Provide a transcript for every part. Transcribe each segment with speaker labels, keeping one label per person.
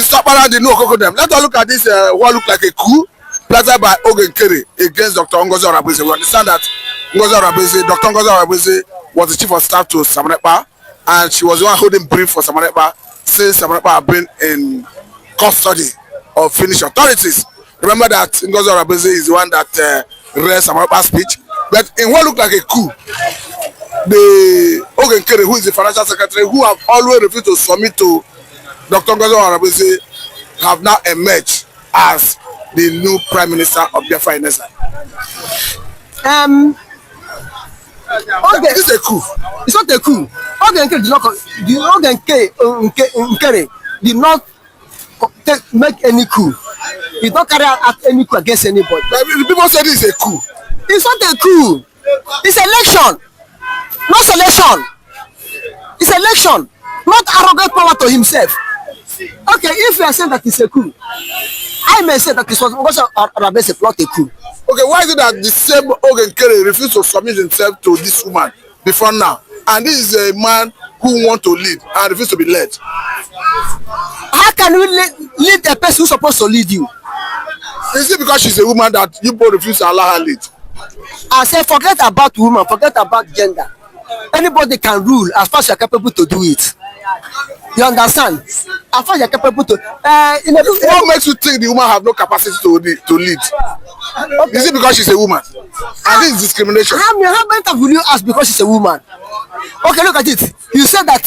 Speaker 1: Mr. Okpara did no them. Let us look at this what look like a coup planted by Nkere against Dr. Ngozi Orabeze. We understand that Dr. Ngozi Orabeze was the chief of staff to Ekpa, and she was the one holding brief for Ekpa since Ekpa had been in custody of Finnish authorities. Remember that Ngozi Orabeze is the one that read Ekpa's speech. But in what looked like a coup, the Nkere, who is the financial secretary, who have always refused to submit to Dr. Ngozi Orabeze, have now emerged as the new prime minister of BiAFRA in exile.
Speaker 2: Okay,
Speaker 1: it's a coup.
Speaker 2: It's not a coup. Nkere did not make any coup. He did not carry out any coup against anybody.
Speaker 1: But the people said it's a coup.
Speaker 2: It's not a coup. It's election, not selection. It's election, not arrogant power to himself. Okay, if you are saying that it's a coup, I may say that it was because Orabeze plot a coup.
Speaker 1: Okay, why is it that the same Nkere refused to submit himself to this woman before now? And this is a man who wants to lead and refuses to be led.
Speaker 2: How can you lead a person who's supposed to lead you?
Speaker 1: Is it because she's a woman that you both refuse to allow her lead?
Speaker 2: I say forget about woman, forget about gender. Anybody can rule as far as you're capable to do it. You understand? As far as you're capable to.
Speaker 1: What makes you think the woman have no capacity to lead? Okay. Is it because she's a woman? And this is discrimination.
Speaker 2: How many times will you ask because she's a woman? Okay, look at it. You said that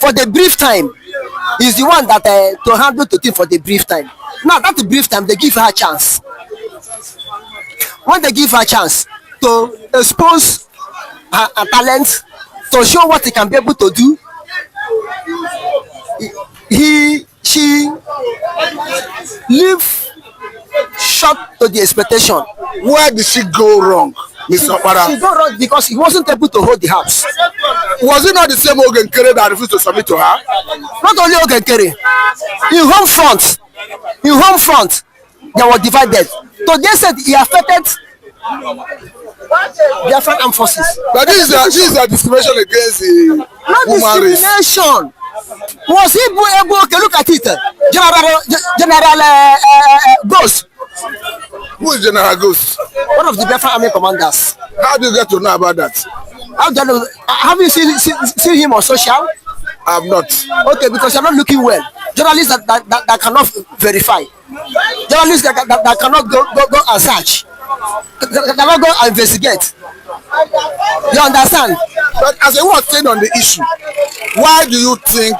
Speaker 2: for the brief time, is the one that to handle the thing for the brief time. Now that the brief time, they give her a chance. When they give her a chance to expose her talent, to show what he can be able to do, she live short to the expectation.
Speaker 1: Where did she go wrong, Mr. Okpara?
Speaker 2: She go wrong because he wasn't able to hold the house.
Speaker 1: Was it not the same Nkere that refused to submit to her?
Speaker 2: Not only Nkere. In home front, they were divided. So they said he affected different armed forces.
Speaker 1: But this is a discrimination against the woman race.
Speaker 2: Not discrimination. Was he able? Okay, look at it. General Ghost.
Speaker 1: Who is General Ghost?
Speaker 2: One of the BiAFRA army commanders.
Speaker 1: How do you get to know about that?
Speaker 2: How do you know? Have you seen him on social?
Speaker 1: I have not.
Speaker 2: Okay, because you're not looking well. Journalists that cannot verify. Journalists that cannot go and search. That cannot go and investigate. You understand?
Speaker 1: But as I was saying on the issue, why do you think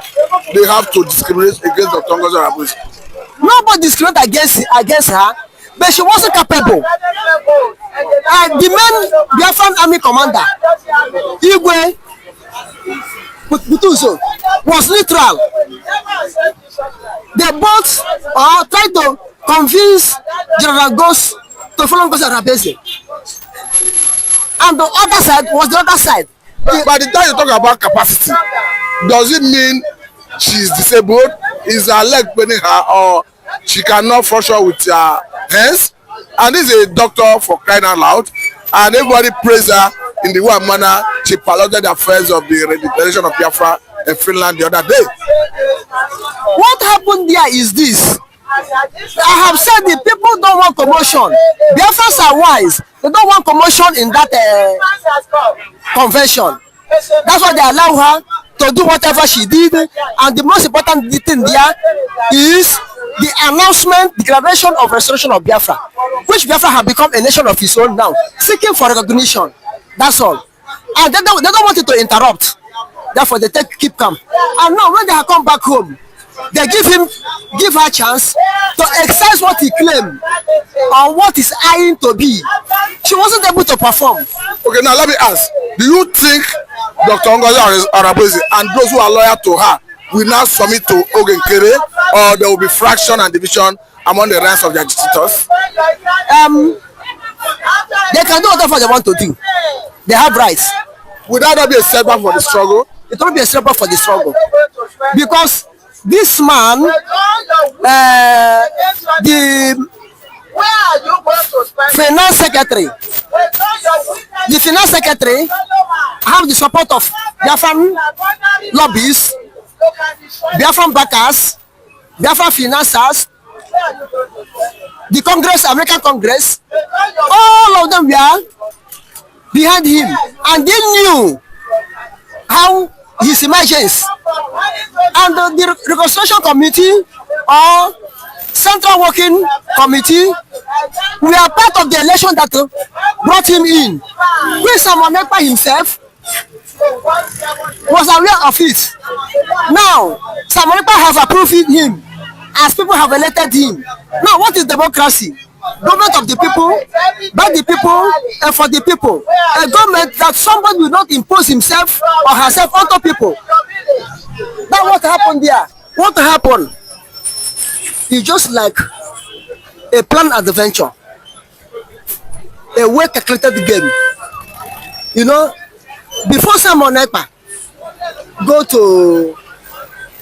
Speaker 1: they have to discriminate against Dr. Ngozi Orabeze?
Speaker 2: Nobody discriminated against her, but she wasn't capable. The main BiAFRA army commander, Igwe Butuso, was neutral. They both tried to convince General Ghost to follow Ngozi Orabeze. And the other side was the other side.
Speaker 1: By the time you talk about capacity, does it mean she's disabled? Is her leg paining her, or she cannot function with her hands? And this is a doctor for crying out loud, and everybody praised her in the one manner she piloted the affairs of the redeclaration of BiAFRA in Finland the other day.
Speaker 2: What happened there is this. I have said the people don't want commotion. BiAFRAs are wise. They don't want commotion in that convention. That's why they allow her to do whatever she did. And the most important thing there is the announcement, declaration of restoration of BiAFRA, which BiAFRA have become a nation of its own now, seeking for recognition. That's all. And they don't want it to interrupt. Therefore, they keep calm. And now when they have come back home, they give her a chance to exercise what he claimed or what is eyeing to be. She wasn't able to perform.
Speaker 1: Okay, now let me ask, do you think Dr. Ngozi Orabeze and those who are loyal to her will now submit to Nkere, or there will be fraction and division among the ranks of their agitators?
Speaker 2: They can do whatever they want to do. They have rights.
Speaker 1: Would that not be a setback for the struggle?
Speaker 2: It will be a setback for the struggle. Because this man, the finance secretary have the support of BiAFRA lobbies, BiAFRA backers, Biafra financiers, the Congress, American Congress, all of them were behind him, and they knew how his emergence. And the reconstruction committee or central working committee were part of the election that brought him in. When Samuel Ekpa himself was aware of it. Now, Samuel Ekpa has approved him as people have elected him. Now, what is democracy? Government of the people, by the people, and for the people. A government that somebody will not impose himself or herself onto people. That's what happened there. What happened? It's just like a planned adventure, a well calculated game. You know, before Samuel Ekpa go to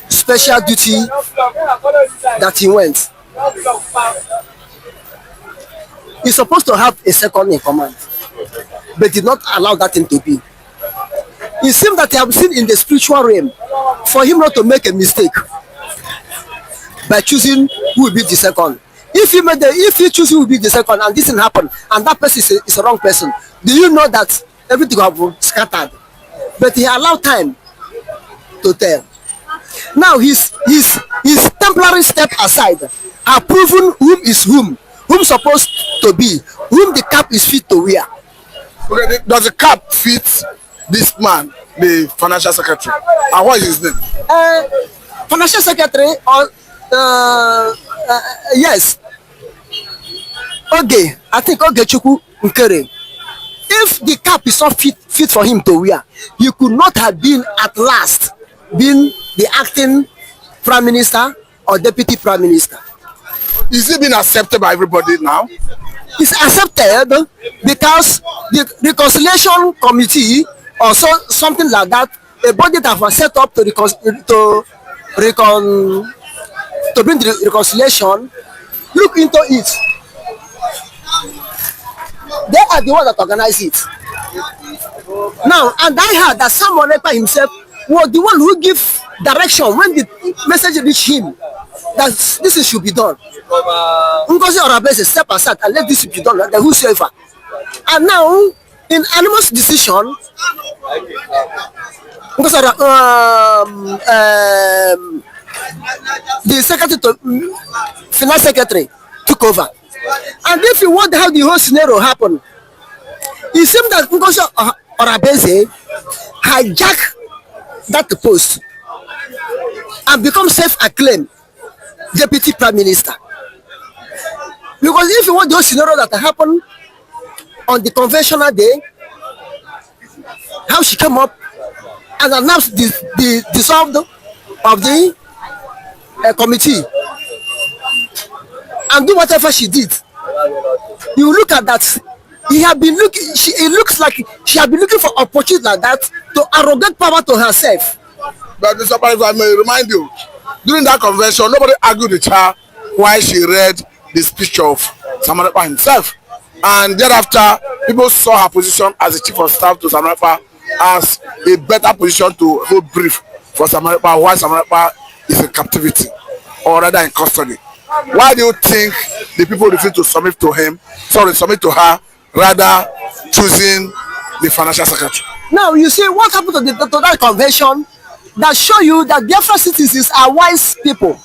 Speaker 2: special duty that he went, he's supposed to have a second in command, but did not allow that thing to be. It seems that he has seen in the spiritual realm for him not to make a mistake by choosing who will be the second. If he chooses who will be the second and this thing happen and that person is a wrong person, do you know that everything will have scattered? But he allowed time to tell. Now his temporary step aside have proven whom is whom supposed to be, whom the cap is fit to wear.
Speaker 1: Okay, does the cap fit this man, the financial secretary? And what is his name?
Speaker 2: Financial secretary or yes. Okay, I think Nkere. If the cap is not fit for him to wear, he could not have been at last been the acting prime minister or deputy prime minister.
Speaker 1: Is it being accepted by everybody now?
Speaker 2: It's accepted because the reconciliation committee or something like that, a body that was set up to bring the reconciliation, look into it. They are the ones that organize it. Now, and I heard that Samuel Ekpa himself was the one who give direction when the message reached him that this should be done. Ngozi Orabese step aside and let this be done, like whosoever. And now, in anonymous decision, the secretary to finance secretary took over. And if you wonder how the whole scenario happened, it seemed that Ngozi Orabese hijacked that post and become self-acclaimed deputy prime minister. Because if you want the whole scenario that happened on the conventional day, how she came up and announced the dissolved of the committee and do whatever she did, you look at that. It looks like she had been looking for opportunity like that to arrogate power to herself.
Speaker 1: But Mr. If I may remind you, during that convention, nobody argued with her while she read the speech of Samuel Ekpa himself. And thereafter, people saw her position as the chief of staff to Samuel Ekpa as a better position to hold brief for Samuel Ekpa while Samuel Ekpa is in captivity or rather in custody. Why do you think the people refuse to submit to her, rather choosing the financial secretary?
Speaker 2: Now you see what happened to that convention that show you that BiAFRA citizens are wise people.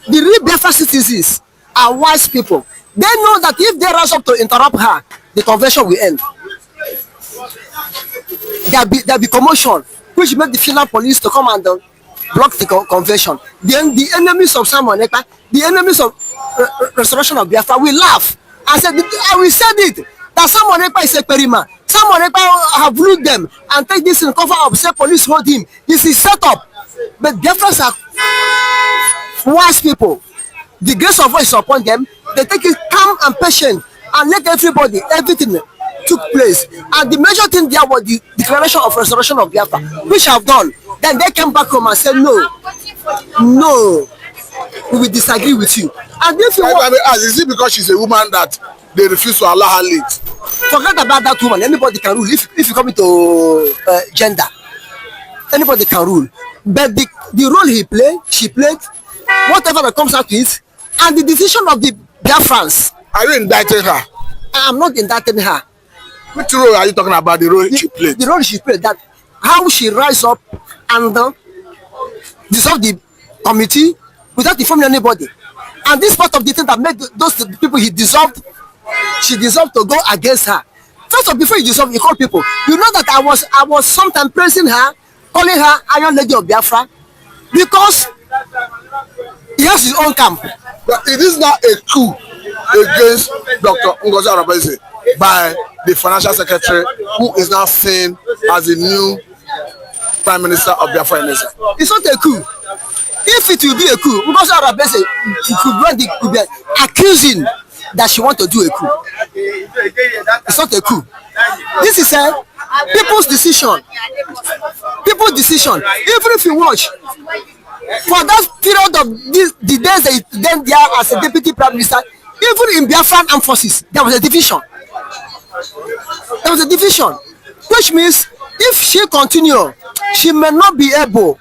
Speaker 2: The real BiAFRA citizens are wise people. They know that if they rise up to interrupt her, the convention will end. There'll be commotion, which made the final police to come and block the convention. Then the enemies of Samuel Ekpa, the enemies of restoration of Biafra will laugh. I said it that Samuel Ekpa is a perima. Samuel Ekpa have ruled them and take this in cover up, say police hold him. This is set up. But Biafras are wise people. The grace of God is upon them. They take it calm and patient and let everything took place. And the major thing there was the declaration of restoration of Biafra, which have done. Then they came back home and said, no, we will disagree with you. And if you
Speaker 1: is it because she's a woman that they refuse to allow her lead?
Speaker 2: Forget about that woman. Anybody can rule. If you come into gender, anybody can rule. But the role she played whatever that comes out with, and the decision of the Biafrans.
Speaker 1: Are you indicting her?
Speaker 2: I am not indicting her.
Speaker 1: Which role are you talking about? The role she played?
Speaker 2: The role she played, that how she rise up and dissolve the committee without informing anybody. And this part of the thing that made those people she dissolved to go against her. First of all, before you dissolve, you call people. You know that I was sometimes praising her, calling her Iron Lady of Biafra, because he has his own camp.
Speaker 1: But it is not a coup against Dr. Ngozi Arabese by the financial secretary, who is now seen as the new prime minister of Biafra.
Speaker 2: It's not a coup. If it will be a coup, Ngozi Arabese could be accusing that she want to do a coup. It's not a coup. This is a people's decision. People's decision. Even if you watch, for that period of the days they then there as a deputy prime minister, even in Biafran armed forces, there was a division. There was a division, which means if she continue, she may not be able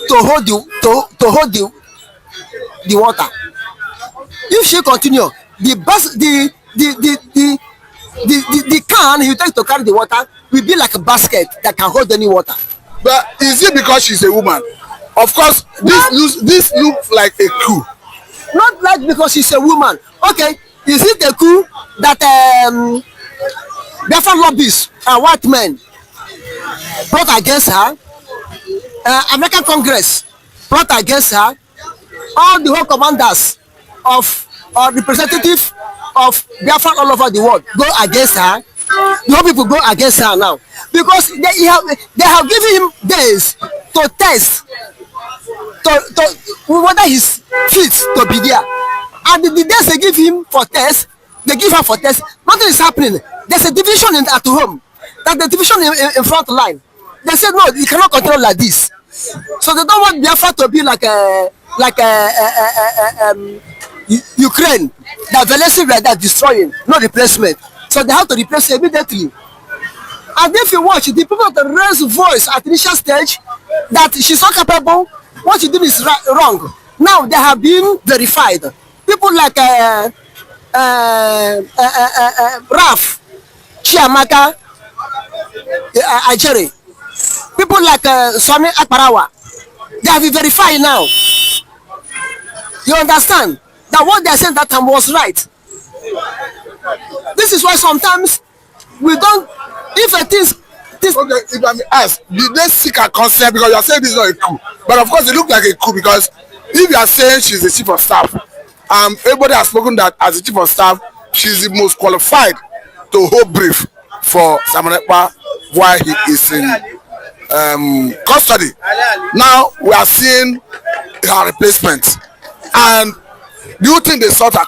Speaker 2: to hold the water. If she continue, the can you take to carry the water will be like a basket that can hold any water.
Speaker 1: But is it because she's a woman? Of course, this looks like a coup.
Speaker 2: Not like because she's a woman. Okay, is it a coup that Biafran lobbyists and white men brought against her? American Congress brought against her. All the whole commanders of or representative of Biafran all over the world go against her. The whole people go against her now because they have given him days to test to whether he's fit to be there, and the days they give him for test, they give her for test, nothing is happening. There's a division at home, that the division in front line. They said no, you cannot continue like this. So they don't want Biafra to be like Ukraine, that Zelensky like that destroying, no replacement. So they have to replace it immediately. And if you watch, the people that raise voice at initial stage that she's not capable, what she did is wrong. Now they have been verified. People like Raf, Chiamaka, Nkere, people like Swami Akparawa, they have been verified now. You understand that what they said that time was right. This is why sometimes we don't, if a thing.
Speaker 1: Okay, if I may ask, did they seek her consent? Because you are saying this is not a coup, but of course it looks like a coup because if you are saying she's the chief of staff, everybody has spoken that as the chief of staff, she's the most qualified to hold brief for Simon Ekpa while he is in custody. Now we are seeing her replacement, and do you think they sought her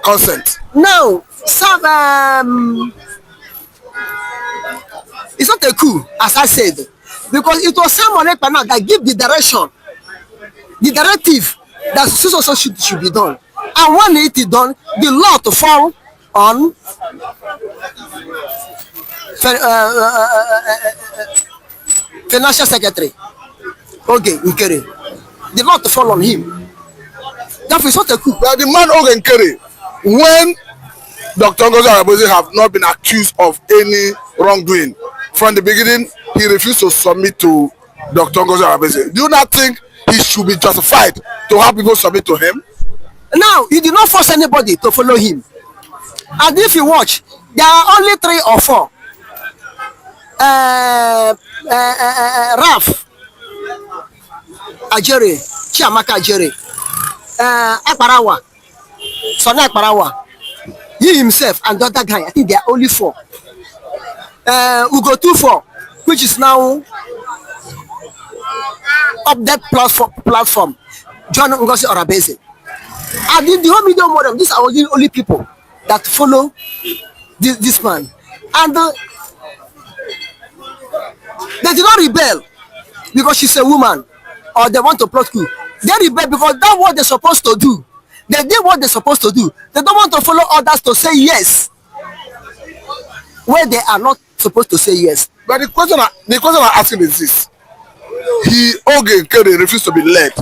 Speaker 1: consent?
Speaker 2: No, some it's not a coup, as I said, because it was Simon Ekpa now that gave the direction, the directive that so should be done. And when it is done, the law to fall on financial secretary, okay, Nkere. The law to fall on him. That is not a coup.
Speaker 1: But the man Nkere, when Dr. Ngozi Arabese have not been accused of any wrongdoing, from the beginning, he refused to submit to Dr. Ngozi Arabese. Do you not think he should be justified to have people submit to him?
Speaker 2: Now, he did not force anybody to follow him. And if you watch, there are only 3 or 4. Raf, Nkere, Chiamaka Nkere, Akparawa, Sona Akparawa, he himself and the other guy, I think they are only 4. Ugo 24, which is now up that platform, John Ngozi Arabese. And in the whole media model, these are the only people that follow this man. And they did not rebel because she's a woman or they want to plot coup. They rebel because that's what they're supposed to do. They did what they're supposed to do. They don't want to follow others to say yes where they are not supposed to say yes.
Speaker 1: But the question I'm asking is this: Nkere refused to be led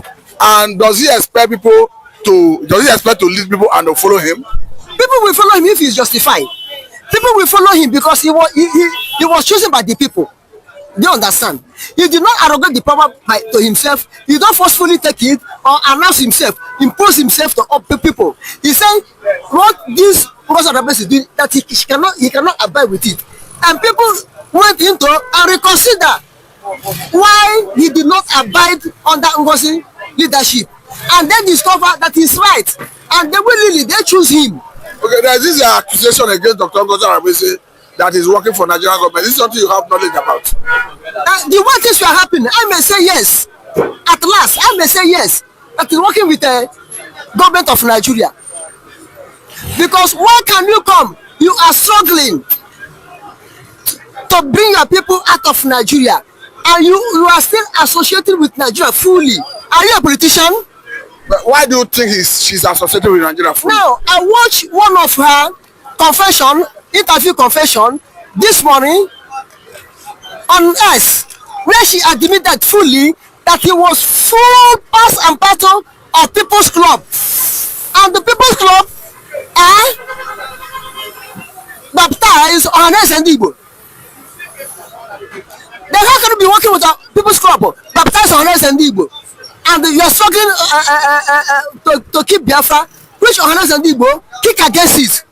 Speaker 1: And does he expect to lead people and to follow him?
Speaker 2: People will follow him if he is justified. People will follow him because he was chosen by the people. Do you understand? He did not arrogate the power to himself. He don't forcefully take it or announce himself, impose himself to all people. He said what this Professor Rabes is doing, that he cannot abide with it. And people went into and reconsider why he did not abide under Ngozi leadership. And then discover that he's right. And they willingly, they choose him.
Speaker 1: Okay, there is this accusation against Dr. Ngozi Arabese that is working for Nigerian government. This is something you have knowledge about.
Speaker 2: The way things were happening, I may say yes. At last, I may say yes. That is working with the government of Nigeria. Because why can you come? You are struggling to bring your people out of Nigeria, and you are still associated with Nigeria fully. Are you a politician?
Speaker 1: But why do you think she's associated with Nigeria fully?
Speaker 2: Now, I watched one of her interview confession this morning on X, where she admitted fully that he was full pass and parcel of People's Club. And the People's Club baptized on Igbo. Then how can you be working with the People's Club baptized on Igbo? And you are struggling to keep BiAFRA, which Ohanes and Igbo kick against it.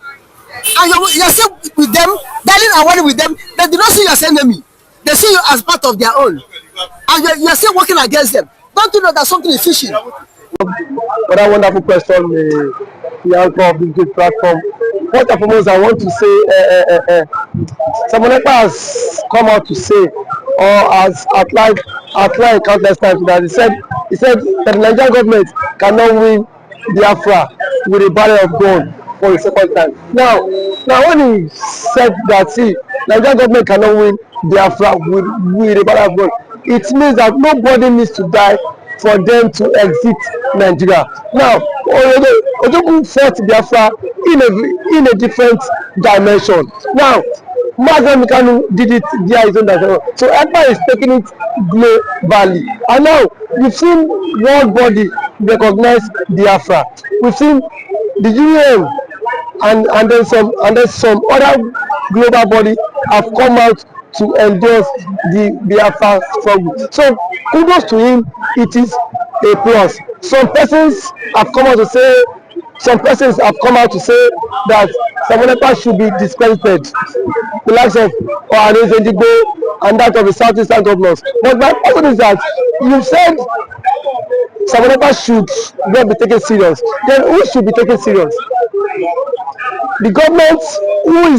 Speaker 2: And you are still with them, dialing and working with them. They do not see you as enemy. They see you as part of their own. And you are still working against them. Don't you know that something is fishing?
Speaker 3: For that wonderful question, the anchor of this great platform. First and foremost, I want to say, someone has come out to say, or has outlined countless times that he said that the Nigerian government cannot win BiAFRA with a barrel of gold for a second time. Now when he said that, see, Nigerian government cannot win BiAFRA with a barrel of gold, it means that nobody needs to die for them to exit Nigeria. Now, Ojogun fought BiAFRA in a different dimension. Now, nnamdikanu did it via his own dimension. So Ekpa is taking it globally. And now we've seen world body recognize BiAFRA. We've seen the UN and then some other global body have come out to endorse the BiAFRA struggle. So kudos to him, it is a plus. Some persons have come out to say that Ekpa should be discredited, the likes of Ohanes and that of the southeastern governors. But my question is that you said Ekpa should not be taken serious. Then who should be taken serious? The government who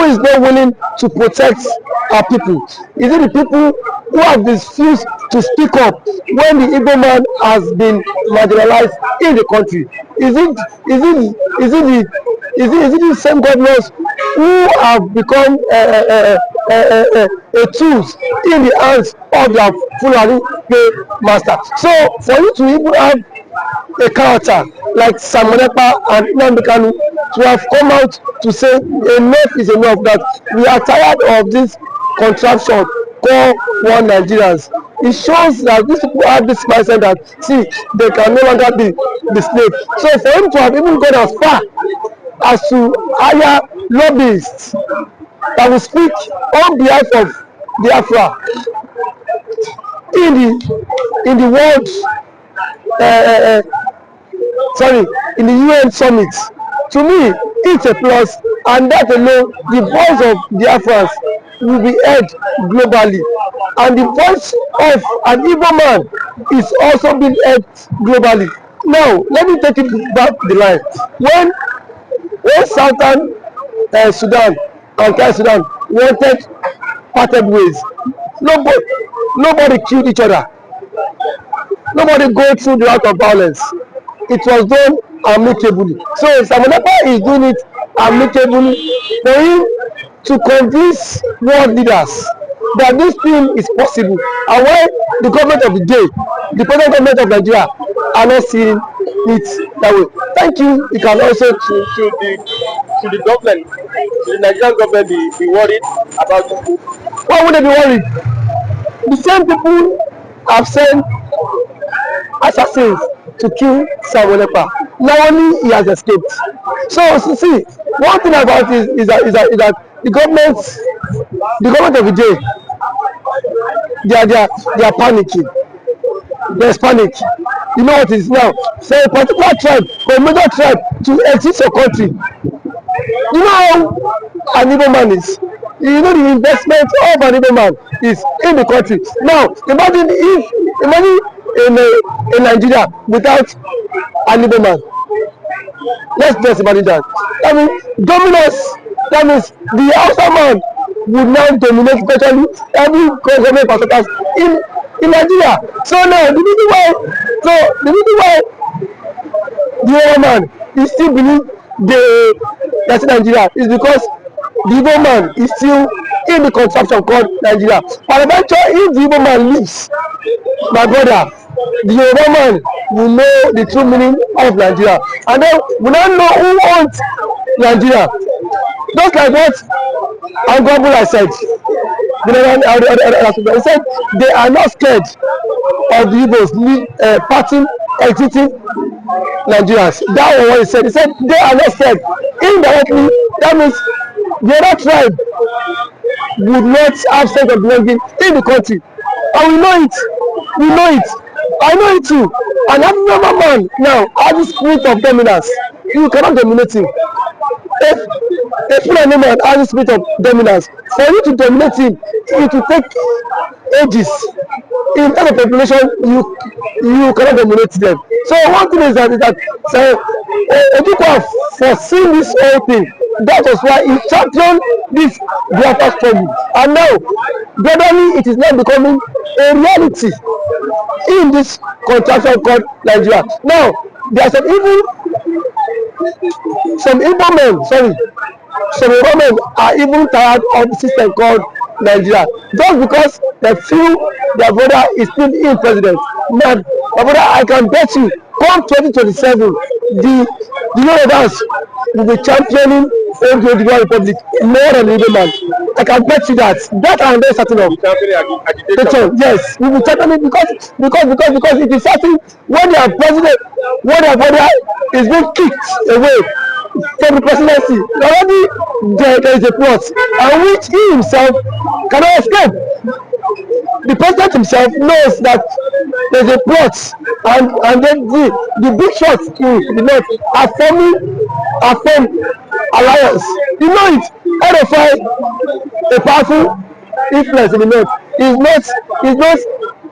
Speaker 3: is not willing to protect our people? Is it the people who have refused to speak up when the Igbo man has been marginalized in the country? Is it the same governors who have become a tools in the hands of their Fulani master? So for you to even have a character like Ekpa and nnamdikanu to have come out to say enough is enough, that we are tired of this contraption called one Nigerians. It shows that these people have this mindset that, see, they can no longer be the slave. So for him to have even gone as far as to hire lobbyists that will speak on behalf of BiAFRA in the world in the UN summit, to me it's a plus, and that alone, the voice of BiAFRans will be heard globally, and the voice of an Igbo man is also being heard globally. Now let me take it back the line. When Southern Sudan and Nkere Sudan wanted parted ways, nobody killed each other. Nobody go through the route of violence. It was done amicably. So Ekpa is doing it amicably for him to convince world leaders that this thing is possible, and why the government of the day, the present government of Nigeria, are not seeing it that way. Thank you. You can also to the government, to the Nigerian government, be worried about people. Why would they be worried? The same people have said assassins to kill Samuel Ekpa. Now only he has escaped. So see, one thing about it is that the government of the day, they are panicking. There's panic. You know what is now? So a particular tribe or a major tribe to exit your country. You know how an Igbo man is. You know the investment of an Igbo man is in the country. Now imagine in Nigeria without an Igbo man. Let's just imagine that. I mean, dominance. That means the outside man would now dominate virtually every government parastatals in Nigeria. So now the reason why the Igbo man is still believe that's Nigeria is because the Igbo man is still in the contraption called Nigeria. But eventually, if the Igbo man leaves, my brother, the Yoruba man will know the true meaning of Nigeria, and then we don't know who owns Nigeria. Just like what Angobula said, he said they are not scared of the Igbos parting, exiting Nigerians. That was what he said. He said they are not scared. Indirectly, that means the other tribe would not have sense of belonging in the country. And we know it. We know it. I know it too. An African man now has the spirit of dominance. You cannot dominate him. If a Fulani man has the spirit of dominance, for you to dominate him, it will take ages. In terms of population, you cannot dominate them. So one thing is that Ekpa foreseen this whole thing. That was why he championed this BiAFRA struggle. And now, gradually, it is now becoming a reality in this contraction called Nigeria. Now, there are some Igbo men are even tired of the system called Nigeria. Just because they feel their brother is still in president. Man, my brother, I can bet you, come 2027, the Yorubas will be championing the Republic more than the Igbo man. I can bet you that. That I'm very certain of. Yes, we will championing because it is certain when their president, when their brother is being kicked away from the presidency, already there is a plot, and which he himself cannot escape. The president himself knows that there is a plot, and then the big shots in the north are forming alliance. You know it. RFI, a powerful influence in the north, is not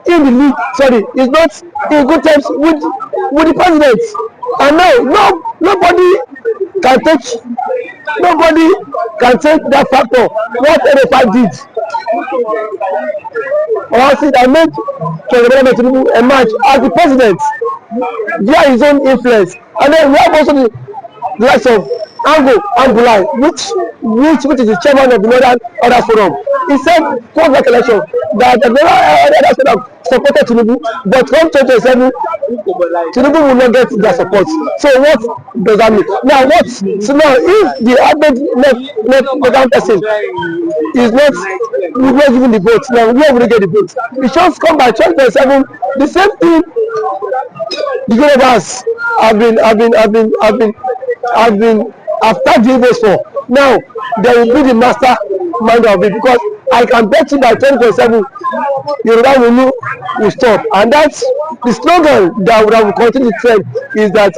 Speaker 3: in the league. Sorry, is not in good terms with the president. And now nobody can take that factor. What RFI did. I made President Tinubu emerge as the president via his own influence, and then we have also the likes of Angulai, which is the chairman of the Northern Order Forum. He said post that election that the Northern Order supported Tinubu, but come 2027, Tinubu will not get their support. So what does that mean? Now if the average left person is not giving the vote, now where will they get the vote? The shots come by 2027. The same thing the Yorubas have been after the Igbos for. Now they will be the master mind of it, because I can bet you by 2027 Yoruba will stop, and that's the slogan that will continue to trend, is that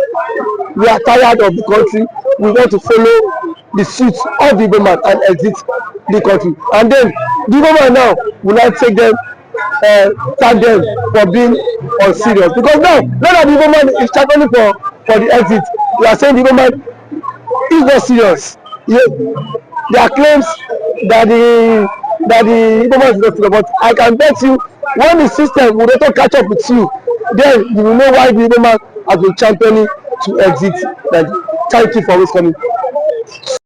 Speaker 3: we are tired of the country, we want to follow the suit of the Igbo man and exit the country. And then the Igbo man now will not take them, tag them for being unserious, because now that the Igbo man is championing for the exit, we are saying the Igbo man is not serious. There are claims that the Igbo man is not serious, but I can bet you when the system will not catch up with you, then you will know why the Igbo man has been championing to exit. Thank you for always coming.